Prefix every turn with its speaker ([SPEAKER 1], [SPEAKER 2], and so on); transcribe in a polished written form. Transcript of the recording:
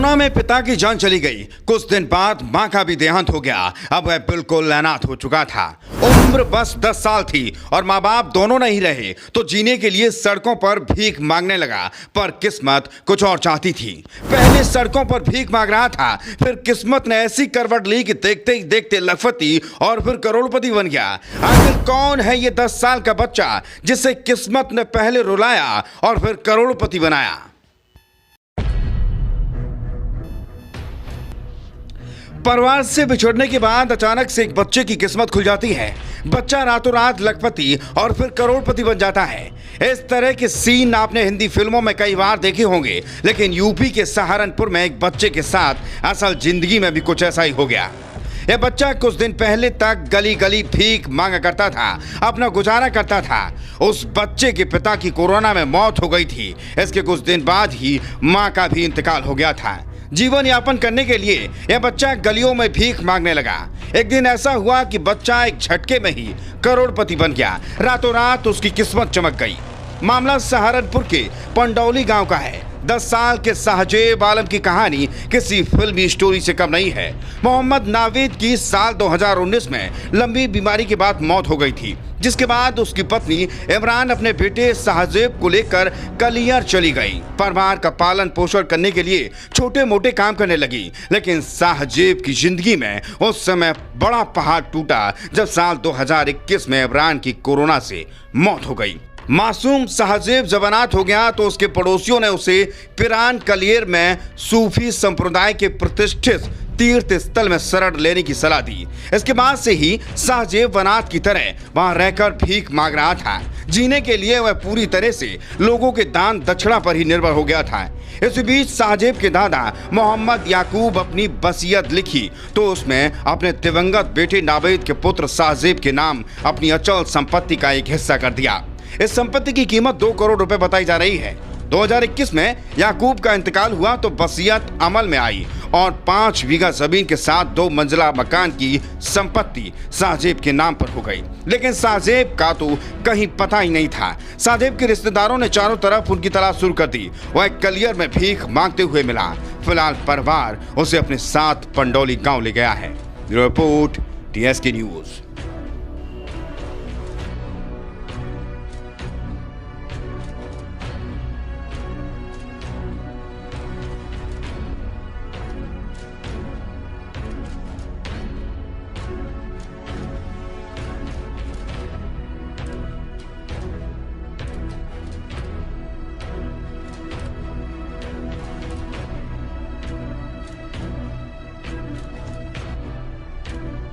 [SPEAKER 1] Corona में पिता की जान चली गई, कुछ दिन बाद मां का भी देहांत हो गया। अब वह बिल्कुल अनाथ हो चुका था। उम्र बस 10 साल थी और माँ बाप दोनों नहीं रहे तो जीने के लिए सड़कों पर भीख मांगने लगा। पर किस्मत कुछ और चाहती थी। पहले सड़कों पर भीख मांग रहा था, फिर किस्मत ने ऐसी करवट ली कि देखते ही देखते लखपति और फिर करोड़पति बन गया। आखिर कौन है ये 10 साल का बच्चा जिसे किस्मत ने पहले रुलाया और फिर करोड़पति बनाया? परिवार से बिछड़ने के बाद अचानक से एक बच्चे की किस्मत खुल जाती है। बच्चा रातों रात लखपति और फिर करोड़पति बन जाता है। इस तरह के सीन आपने हिंदी फिल्मों में कई बार देखे होंगे, लेकिन यूपी के सहारनपुर में एक बच्चे के साथ असल जिंदगी में भी कुछ ऐसा ही हो गया। यह बच्चा कुछ दिन पहले तक गली गली भीख मांगा करता था, अपना गुजारा करता था। उस बच्चे के पिता की कोरोना में मौत हो गई थी। इसके कुछ दिन बाद ही मां का भी इंतकाल हो गया था। जीवन यापन करने के लिए यह बच्चा गलियों में भीख मांगने लगा। एक दिन ऐसा हुआ कि बच्चा एक झटके में ही करोड़पति बन गया। रातों रात उसकी किस्मत चमक गई। मामला सहारनपुर के पंडौली गांव का है। 10 साल के साहजेब आलम की कहानी किसी फिल्मी स्टोरी से कम नहीं है। मोहम्मद नावेद की साल 2019 में लंबी बीमारी के बाद मौत हो गई थी, जिसके बाद उसकी पत्नी इमरान अपने बेटे साहजेब को लेकर कलियर चली गई। परिवार का पालन पोषण करने के लिए छोटे मोटे काम करने लगी, लेकिन साहजेब की जिंदगी में उस समय बड़ा पहाड़ टूटा जब साल 2021 में इमरान की कोरोना से मौत हो गई। मासूम साहजेब जब अनाथ हो गया तो उसके पड़ोसियों ने उसे पिरान कलियर में सूफी संप्रदाय के प्रतिष्ठित तीर्थ स्थल में शरण लेने की सलाह दी। इसके बाद से ही साहजेब अनाथ की तरह वहां रहकर भीख मांग रहा था। जीने के लिए वह पूरी तरह से लोगों के दान दक्षिणा पर ही निर्भर हो गया था। इस बीच साहजेब के दादा मोहम्मद याकूब अपनी वसीयत लिखी तो उसमें अपने दिवंगत बेटे नावेद के पुत्र साहजेब के नाम अपनी अचल संपत्ति का एक हिस्सा कर दिया। इस संपत्ति की कीमत 2 करोड़ रुपए बताई जा रही है। 2021 में याकूब का इंतकाल हुआ तो वसीयत अमल में आई और 5 बीघा जमीन के साथ 2 मंजिला मकान की संपत्ति साहजेब के नाम पर हो गई। लेकिन साहजेब का तो कहीं पता ही नहीं था। साहजेब के रिश्तेदारों ने चारों तरफ उनकी तलाश शुरू कर दी। वह कलियर में भीख मांगते हुए मिला। फिलहाल परिवार उसे अपने साथ पंडौली गांव ले गया है। Report TSK news.